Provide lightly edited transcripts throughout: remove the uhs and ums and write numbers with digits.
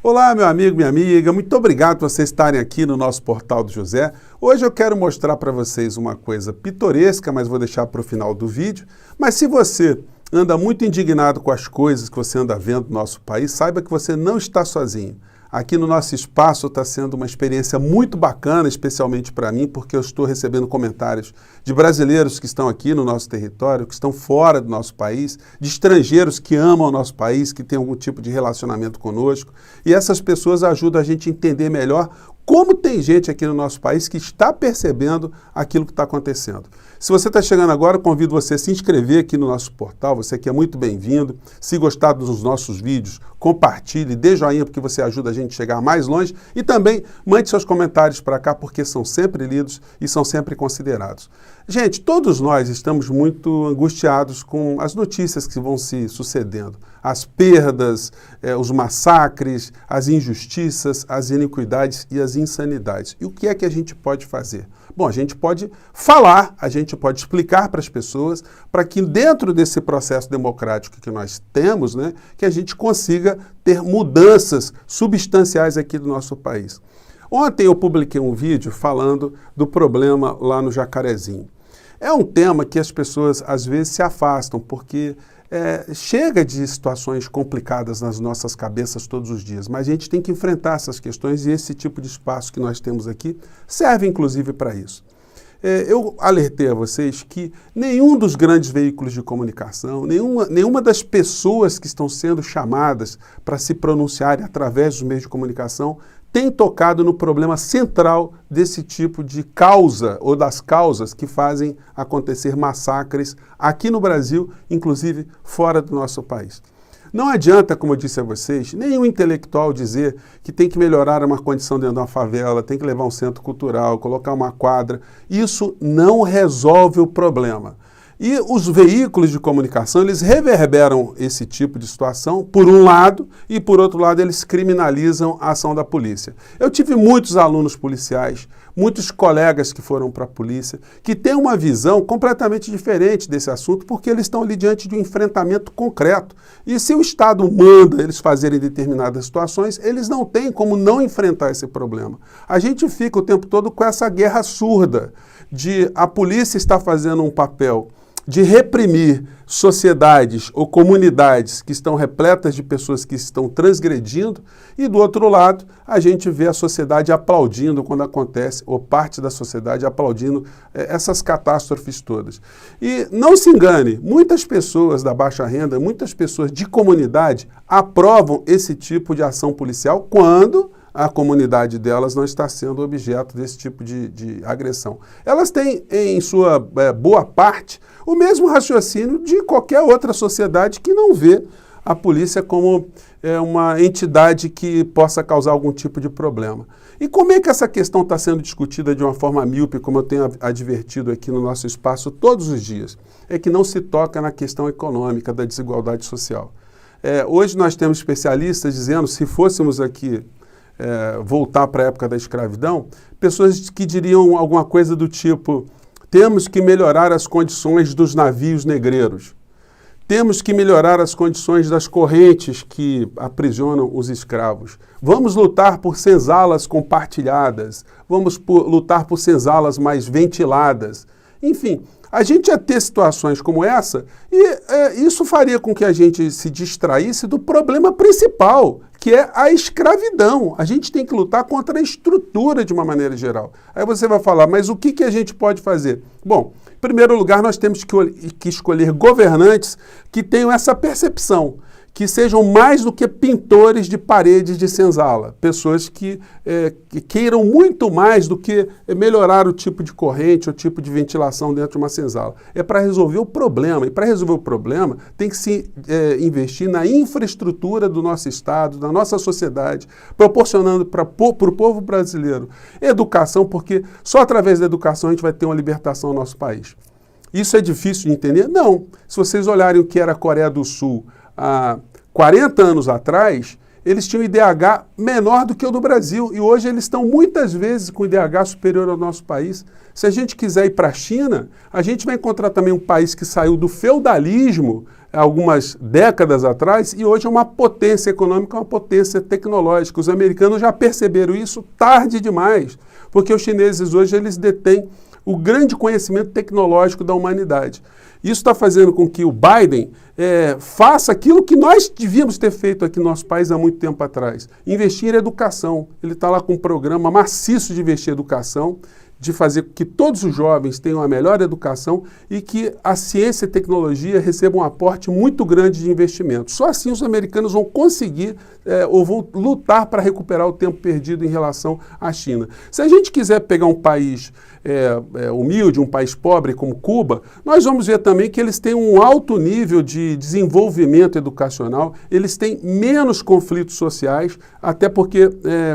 Olá, meu amigo, minha amiga, muito obrigado por vocês estarem aqui no nosso Portal do José. Hoje eu quero mostrar para vocês uma coisa pitoresca, mas vou deixar para o final do vídeo. Mas se você anda muito indignado com as coisas que você anda vendo no nosso país, saiba que você não está sozinho. Aqui no nosso espaço está sendo uma experiência muito bacana, especialmente para mim, porque eu estou recebendo comentários de brasileiros que estão aqui no nosso território, que estão fora do nosso país, de estrangeiros que amam o nosso país, que têm algum tipo de relacionamento conosco. E essas pessoas ajudam a gente a entender melhor como tem gente aqui no nosso país que está percebendo aquilo que está acontecendo. Se você está chegando agora, convido você a se inscrever aqui no nosso portal, você que é muito bem-vindo. Se gostar dos nossos vídeos, compartilhe, dê joinha porque você ajuda a gente a chegar mais longe e também mande seus comentários para cá porque são sempre lidos e são sempre considerados. Gente, todos nós estamos muito angustiados com as notícias que vão se sucedendo. As perdas, os massacres, as injustiças, as iniquidades e as insanidades. E o que é que a gente pode fazer? Bom, a gente pode falar, a gente pode explicar para as pessoas, para que dentro desse processo democrático que nós temos, né, que a gente consiga ter mudanças substanciais aqui do nosso país. Ontem eu publiquei um vídeo falando do problema lá no Jacarezinho. É um tema que as pessoas às vezes se afastam, porque chega de situações complicadas nas nossas cabeças todos os dias, mas a gente tem que enfrentar essas questões e esse tipo de espaço que nós temos aqui serve inclusive para isso. Eu alertei a vocês que nenhum dos grandes veículos de comunicação, nenhuma das pessoas que estão sendo chamadas para se pronunciarem através dos meios de comunicação tem tocado no problema central desse tipo de causa ou das causas que fazem acontecer massacres aqui no Brasil, inclusive fora do nosso país. Não adianta, como eu disse a vocês, nenhum intelectual dizer que tem que melhorar uma condição dentro de uma favela, tem que levar um centro cultural, colocar uma quadra. Isso não resolve o problema. E os veículos de comunicação, eles reverberam esse tipo de situação, por um lado, e por outro lado eles criminalizam a ação da polícia. Eu tive muitos alunos policiais, muitos colegas que foram para a polícia, que têm uma visão completamente diferente desse assunto, porque eles estão ali diante de um enfrentamento concreto. E se o Estado manda eles fazerem determinadas situações, eles não têm como não enfrentar esse problema. A gente fica o tempo todo com essa guerra surda de a polícia estar fazendo um papel de reprimir sociedades ou comunidades que estão repletas de pessoas que estão transgredindo e, do outro lado, a gente vê a sociedade aplaudindo quando acontece, ou parte da sociedade aplaudindo essas catástrofes todas. E não se engane, muitas pessoas da baixa renda, muitas pessoas de comunidade aprovam esse tipo de ação policial quando a comunidade delas não está sendo objeto desse tipo de agressão. Elas têm, em sua boa parte, o mesmo raciocínio de qualquer outra sociedade que não vê a polícia como uma entidade que possa causar algum tipo de problema. E como é que essa questão está sendo discutida de uma forma míope, como eu tenho advertido aqui no nosso espaço todos os dias? É que não se toca na questão econômica da desigualdade social. Hoje nós temos especialistas dizendo, se fôssemos aqui voltar para a época da escravidão, pessoas que diriam alguma coisa do tipo: temos que melhorar as condições dos navios negreiros, temos que melhorar as condições das correntes que aprisionam os escravos, vamos lutar por senzalas compartilhadas, vamos lutar por senzalas mais ventiladas. Enfim, a gente ia ter situações como essa e isso faria com que a gente se distraísse do problema principal, que é a escravidão. A gente tem que lutar contra a estrutura de uma maneira geral. Aí você vai falar, mas o que a gente pode fazer? Bom, em primeiro lugar, nós temos que escolher governantes que tenham essa percepção, que sejam mais do que pintores de paredes de senzala, pessoas que queiram muito mais do que melhorar o tipo de corrente, o tipo de ventilação dentro de uma senzala. É para resolver o problema, e para resolver o problema tem que se investir na infraestrutura do nosso Estado, da nossa sociedade, proporcionando para o povo brasileiro educação, porque só através da educação a gente vai ter uma libertação no nosso país. Isso é difícil de entender? Não. Se vocês olharem o que era a Coreia do Sul há 40 anos atrás, eles tinham IDH menor do que o do Brasil e hoje eles estão muitas vezes com IDH superior ao nosso país. Se a gente quiser ir para a China, a gente vai encontrar também um país que saiu do feudalismo algumas décadas atrás e hoje é uma potência econômica, uma potência tecnológica. Os americanos já perceberam isso tarde demais, porque os chineses hoje eles detêm o grande conhecimento tecnológico da humanidade. Isso está fazendo com que o Biden faça aquilo que nós devíamos ter feito aqui no nosso país há muito tempo atrás, investir em educação. Ele está lá com um programa maciço de investir em educação, de fazer com que todos os jovens tenham a melhor educação e que a ciência e tecnologia recebam um aporte muito grande de investimento. Só assim os americanos vão conseguir ou vão lutar para recuperar o tempo perdido em relação à China. Se a gente quiser pegar um país humilde, um país pobre como Cuba, nós vamos ver também que eles têm um alto nível de desenvolvimento educacional, eles têm menos conflitos sociais, até porque,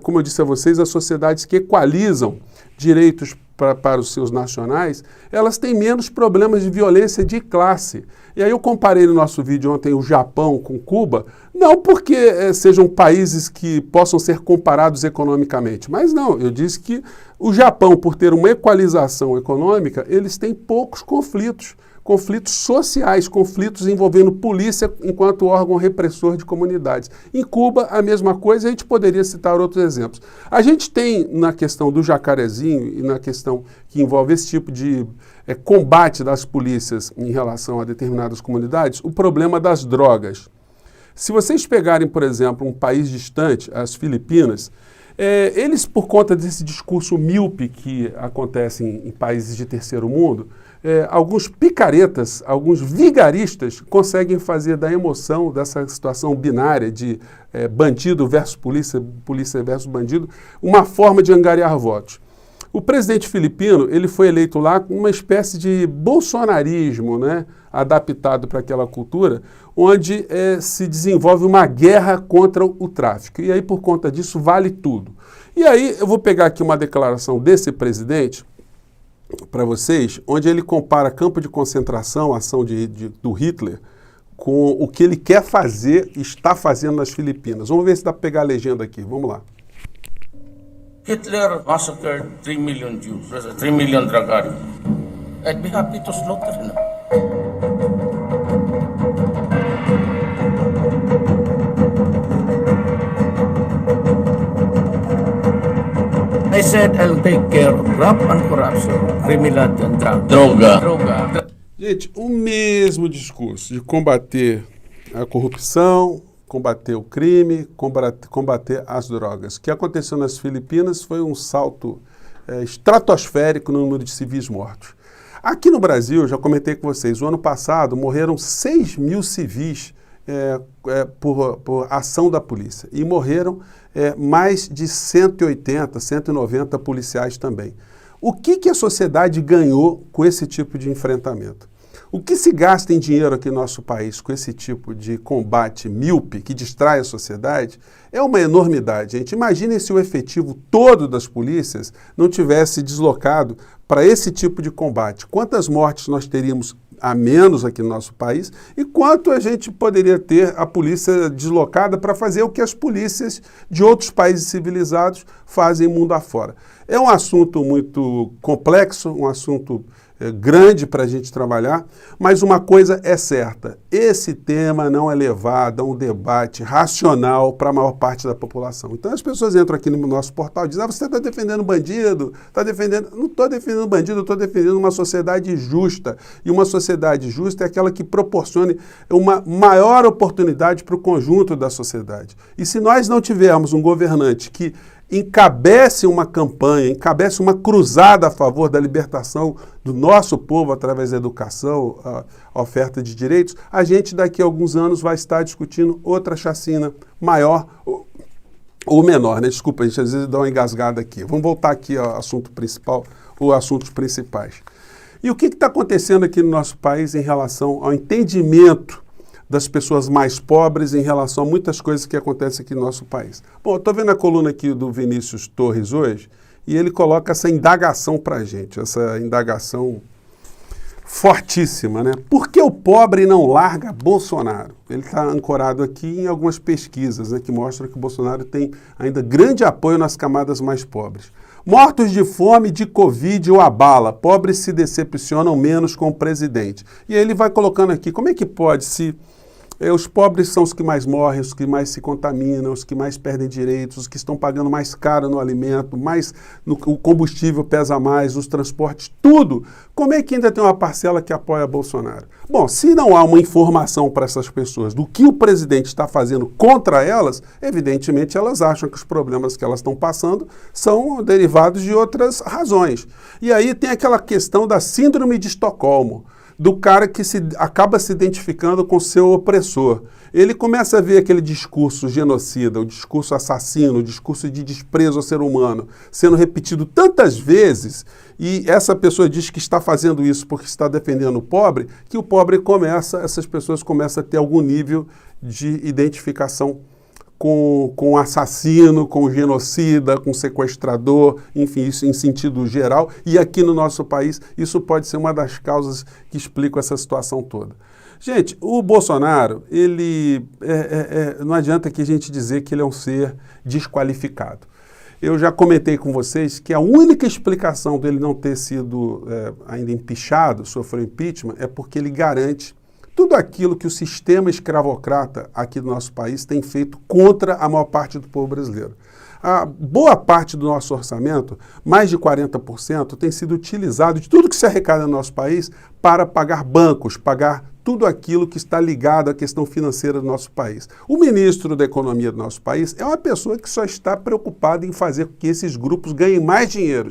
como eu disse a vocês, as sociedades que equalizam direitos para os seus nacionais, elas têm menos problemas de violência de classe. E aí eu comparei no nosso vídeo ontem o Japão com Cuba, não porque sejam países que possam ser comparados economicamente, mas não, eu disse que o Japão, por ter uma equalização econômica, eles têm poucos conflitos sociais, conflitos envolvendo polícia enquanto órgão repressor de comunidades. Em Cuba, a mesma coisa, a gente poderia citar outros exemplos. A gente tem, na questão do Jacarezinho e na questão que envolve esse tipo de combate das polícias em relação a determinadas comunidades, o problema das drogas. Se vocês pegarem, por exemplo, um país distante, as Filipinas, eles, por conta desse discurso míope que acontece em países de terceiro mundo, alguns picaretas, alguns vigaristas conseguem fazer da emoção dessa situação binária de bandido versus polícia, polícia versus bandido, uma forma de angariar votos. O presidente filipino, ele foi eleito lá com uma espécie de bolsonarismo, né, adaptado para aquela cultura, onde se desenvolve uma guerra contra o tráfico. E aí, por conta disso, vale tudo. E aí, eu vou pegar aqui uma declaração desse presidente, para vocês, onde ele compara campo de concentração, a ação do Hitler, com o que ele quer fazer e está fazendo nas Filipinas. Vamos ver se dá para pegar a legenda aqui. Vamos lá. Hitler massacred 3 million Jews, 3 million drug addicts. I'd be happy to slaughter him. I said I'll take care of graft and corruption, criminality and droga. Gente, o mesmo discurso de combater a corrupção, combater o crime, combater as drogas. O que aconteceu nas Filipinas foi um salto estratosférico no número de civis mortos. Aqui no Brasil, já comentei com vocês, o ano passado morreram 6 mil civis por ação da polícia e morreram mais de 180, 190 policiais também. O que a sociedade ganhou com esse tipo de enfrentamento? O que se gasta em dinheiro aqui no nosso país com esse tipo de combate míope que distrai a sociedade é uma enormidade, gente. Imaginem se o efetivo todo das polícias não tivesse deslocado para esse tipo de combate. Quantas mortes nós teríamos a menos aqui no nosso país e quanto a gente poderia ter a polícia deslocada para fazer o que as polícias de outros países civilizados fazem mundo afora. É um assunto muito complexo, um assunto grande para a gente trabalhar, mas uma coisa é certa, esse tema não é levado a um debate racional para a maior parte da população. Então as pessoas entram aqui no nosso portal e dizem, você está defendendo bandido, está defendendo... Não estou defendendo bandido, eu estou defendendo uma sociedade justa. E uma sociedade justa é aquela que proporcione uma maior oportunidade para o conjunto da sociedade. E se nós não tivermos um governante que encabece uma campanha, encabece uma cruzada a favor da libertação do nosso povo através da educação, a oferta de direitos, a gente daqui a alguns anos vai estar discutindo outra chacina maior ou menor, né? Desculpa, a gente às vezes dá uma engasgada aqui. Vamos voltar aqui ao assunto principal, ou assuntos principais. E o que está acontecendo aqui no nosso país em relação ao entendimento das pessoas mais pobres em relação a muitas coisas que acontecem aqui no nosso país? Bom, eu estou vendo a coluna aqui do Vinícius Torres hoje e ele coloca essa indagação para a gente, essa indagação fortíssima, né? Por que o pobre não larga Bolsonaro? Ele está ancorado aqui em algumas pesquisas, né, que mostram que o Bolsonaro tem ainda grande apoio nas camadas mais pobres. Mortos de fome, de Covid o abala. Pobres se decepcionam menos com o presidente. E aí ele vai colocando aqui, como é que pode se... os pobres são os que mais morrem, os que mais se contaminam, os que mais perdem direitos, os que estão pagando mais caro no alimento, o combustível pesa mais, os transportes, tudo. Como é que ainda tem uma parcela que apoia Bolsonaro? Bom, se não há uma informação para essas pessoas do que o presidente está fazendo contra elas, evidentemente elas acham que os problemas que elas estão passando são derivados de outras razões. E aí tem aquela questão da síndrome de Estocolmo, do cara que acaba se identificando com seu opressor. Ele começa a ver aquele discurso genocida, o discurso assassino, o discurso de desprezo ao ser humano, sendo repetido tantas vezes, e essa pessoa diz que está fazendo isso porque está defendendo o pobre, que o pobre essas pessoas começam a ter algum nível de identificação com o assassino, com o genocida, com o sequestrador, enfim, isso em sentido geral. E aqui no nosso país, isso pode ser uma das causas que explicam essa situação toda. Gente, o Bolsonaro, ele não adianta que a gente dizer que ele é um ser desqualificado. Eu já comentei com vocês que a única explicação dele não ter sido ainda empichado, sofreu impeachment, é porque ele garante tudo aquilo que o sistema escravocrata aqui do nosso país tem feito contra a maior parte do povo brasileiro. A boa parte do nosso orçamento, mais de 40%, tem sido utilizado de tudo que se arrecada no nosso país para pagar bancos, pagar tudo aquilo que está ligado à questão financeira do nosso país. O ministro da Economia do nosso país é uma pessoa que só está preocupada em fazer com que esses grupos ganhem mais dinheiro,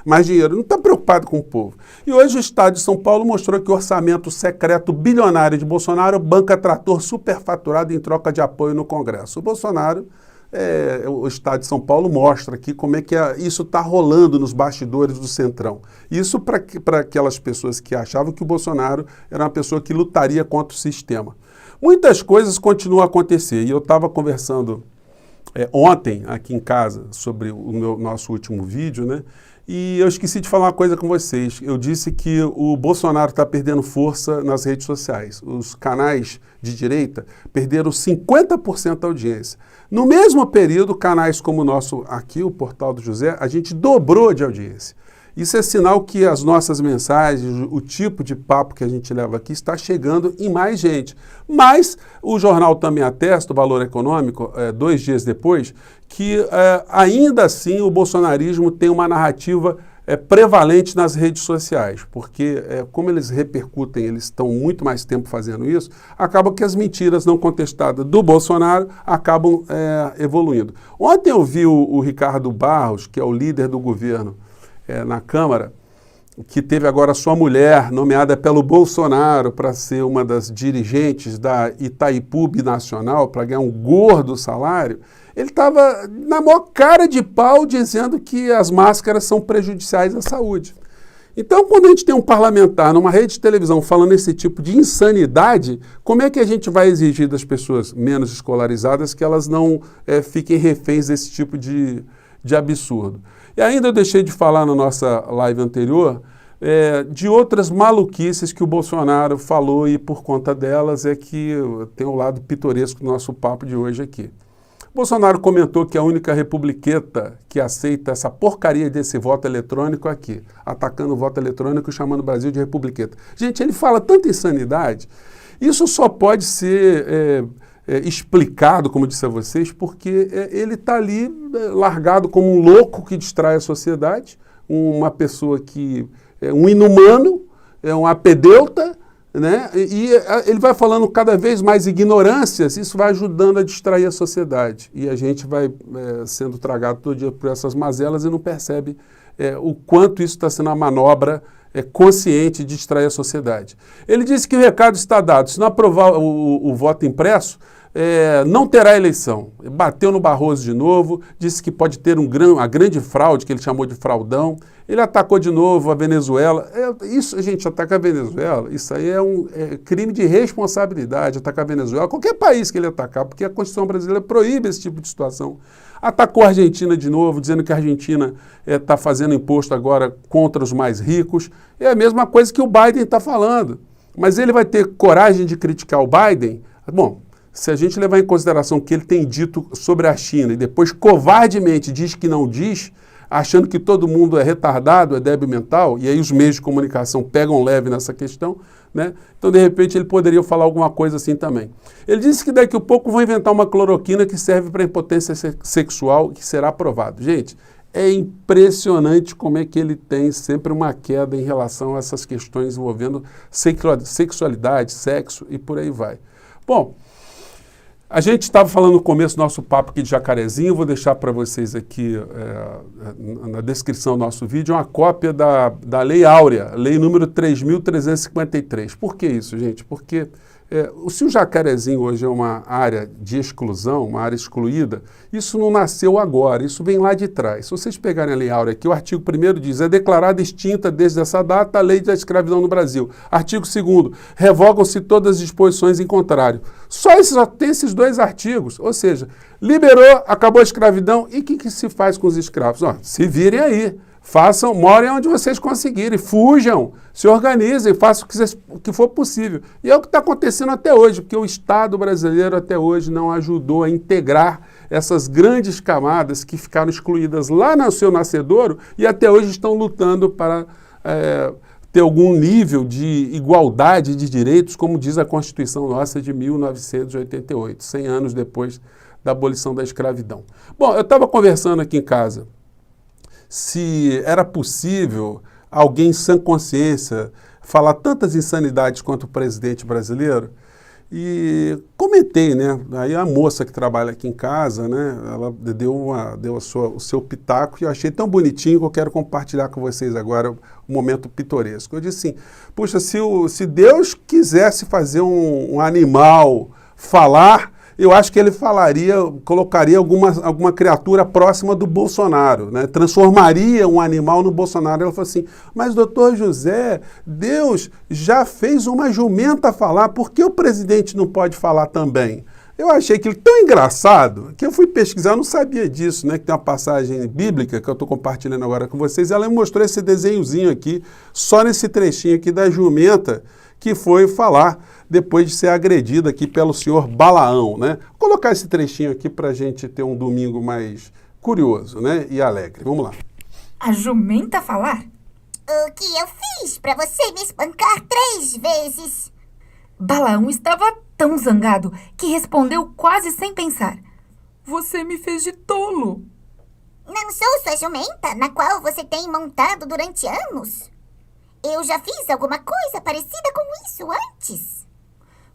não está preocupado com o povo. E hoje o Estado de São Paulo mostrou que o orçamento secreto bilionário de Bolsonaro banca trator superfaturado em troca de apoio no Congresso. O Bolsonaro, o Estado de São Paulo mostra aqui como é que isso está rolando nos bastidores do Centrão. Isso para aquelas pessoas que achavam que o Bolsonaro era uma pessoa que lutaria contra o sistema. Muitas coisas continuam a acontecer, e eu estava conversando ontem aqui em casa sobre o nosso último vídeo, né? E eu esqueci de falar uma coisa com vocês. Eu disse que o Bolsonaro está perdendo força nas redes sociais. Os canais de direita perderam 50% da audiência. No mesmo período, canais como o nosso aqui, o Portal do José, a gente dobrou de audiência. Isso é sinal que as nossas mensagens, o tipo de papo que a gente leva aqui está chegando em mais gente. Mas o jornal também atesta, o Valor Econômico, 2 dias depois, que ainda assim o bolsonarismo tem uma narrativa prevalente nas redes sociais, porque como eles repercutem, eles estão muito mais tempo fazendo isso, acaba que as mentiras não contestadas do Bolsonaro acabam evoluindo. Ontem eu vi o Ricardo Barros, que é o líder do governo, na Câmara, que teve agora sua mulher nomeada pelo Bolsonaro para ser uma das dirigentes da Itaipu Binacional, para ganhar um gordo salário. Ele estava na maior cara de pau dizendo que as máscaras são prejudiciais à saúde. Então, quando a gente tem um parlamentar numa rede de televisão falando esse tipo de insanidade, como é que a gente vai exigir das pessoas menos escolarizadas que elas não fiquem reféns desse tipo de absurdo? E ainda eu deixei de falar na nossa live anterior de outras maluquices que o Bolsonaro falou, e por conta delas é que tem o lado pitoresco do nosso papo de hoje aqui. Bolsonaro comentou que a única republiqueta que aceita essa porcaria desse voto eletrônico aqui, atacando o voto eletrônico e chamando o Brasil de republiqueta. Gente, ele fala tanta insanidade, isso só pode ser explicado, como eu disse a vocês, porque ele está ali largado como um louco que distrai a sociedade, uma pessoa que é um inumano, é um apedeuta, né? E ele vai falando cada vez mais ignorâncias, isso vai ajudando a distrair a sociedade. E a gente vai sendo tragado todo dia por essas mazelas e não percebe o quanto isso está sendo uma manobra consciente de distrair a sociedade. Ele disse que o recado está dado. Se não aprovar o voto impresso, não terá eleição. Bateu no Barroso de novo, disse que pode ter uma grande fraude, que ele chamou de fraudão. Ele atacou de novo a Venezuela. Isso, gente, atacar a Venezuela, isso aí é crime de responsabilidade, atacar a Venezuela, qualquer país que ele atacar, porque a Constituição brasileira proíbe esse tipo de situação. Atacou a Argentina de novo, dizendo que a Argentina está fazendo imposto agora contra os mais ricos. É a mesma coisa que o Biden está falando. Mas ele vai ter coragem de criticar o Biden? Bom, se a gente levar em consideração o que ele tem dito sobre a China e depois covardemente diz que não diz, achando que todo mundo é retardado, é débil mental, e aí os meios de comunicação pegam leve nessa questão, né? Então, de repente, ele poderia falar alguma coisa assim também. Ele disse que daqui a pouco vão inventar uma cloroquina que serve para impotência sexual, que será aprovado. Gente, é impressionante como é que ele tem sempre uma queda em relação a essas questões envolvendo sexualidade, sexo e por aí vai. Bom, a gente estava falando no começo do nosso papo aqui de Jacarezinho, vou deixar para vocês aqui na descrição do nosso vídeo uma cópia da Lei Áurea, Lei número 3.353. Por que isso, gente? Porque se o Jacarezinho hoje é uma área de exclusão, uma área excluída, isso não nasceu agora, isso vem lá de trás. Se vocês pegarem a Lei Áurea aqui, o artigo 1º diz: é declarada extinta desde essa data a lei da escravidão no Brasil. Artigo 2º, revogam-se todas as disposições em contrário. Só tem esses dois artigos, ou seja, liberou, acabou a escravidão, e o que se faz com os escravos? Se virem aí. Morem onde vocês conseguirem, fujam, se organizem, façam o que for possível. E é o que está acontecendo até hoje, porque o Estado brasileiro até hoje não ajudou a integrar essas grandes camadas que ficaram excluídas lá no seu nascedouro e até hoje estão lutando para ter algum nível de igualdade de direitos, como diz a Constituição nossa de 1988, 100 anos depois da abolição da escravidão. Bom, eu estava conversando aqui em casa se era possível alguém sã consciência falar tantas insanidades quanto o presidente brasileiro, e comentei, né? Aí a moça que trabalha aqui em casa, né? Ela deu o seu pitaco e eu achei tão bonitinho que eu quero compartilhar com vocês agora um momento pitoresco. Eu disse assim: puxa, se Deus quisesse fazer um animal falar, eu acho que ele colocaria alguma criatura próxima do Bolsonaro, né? Transformaria um animal no Bolsonaro. Ela falou assim: mas doutor José, Deus já fez uma jumenta falar, por que o presidente não pode falar também? Eu achei aquilo tão engraçado que eu fui pesquisar, eu não sabia disso, né? Que tem uma passagem bíblica que eu estou compartilhando agora com vocês. Ela me mostrou esse desenhozinho aqui, só nesse trechinho aqui da jumenta que foi falar depois de ser agredida aqui pelo senhor Balaão, né? Vou colocar esse trechinho aqui para a gente ter um domingo mais curioso, né? E alegre. Vamos lá. A jumenta falar? O que eu fiz para você me espancar 3 vezes? Balaão estava tão zangado que respondeu quase sem pensar: você me fez de tolo. Não sou sua jumenta, na qual você tem montado durante anos. Eu já fiz alguma coisa parecida com isso antes.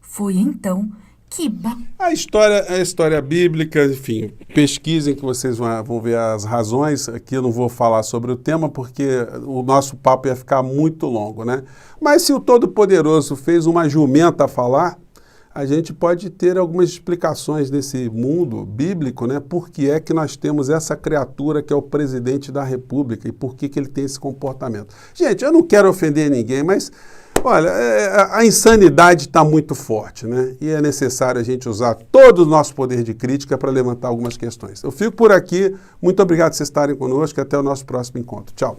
Foi então que... A história bíblica, enfim, pesquisem que vocês vão ver as razões. Aqui eu não vou falar sobre o tema porque o nosso papo ia ficar muito longo, né? Mas se o Todo-Poderoso fez uma jumenta falar, a gente pode ter algumas explicações desse mundo bíblico, né? Por que é que nós temos essa criatura que é o presidente da República e por que ele tem esse comportamento. Gente, eu não quero ofender ninguém, mas, olha, a insanidade está muito forte, né? E é necessário a gente usar todo o nosso poder de crítica para levantar algumas questões. Eu fico por aqui. Muito obrigado por vocês estarem conosco e até o nosso próximo encontro. Tchau.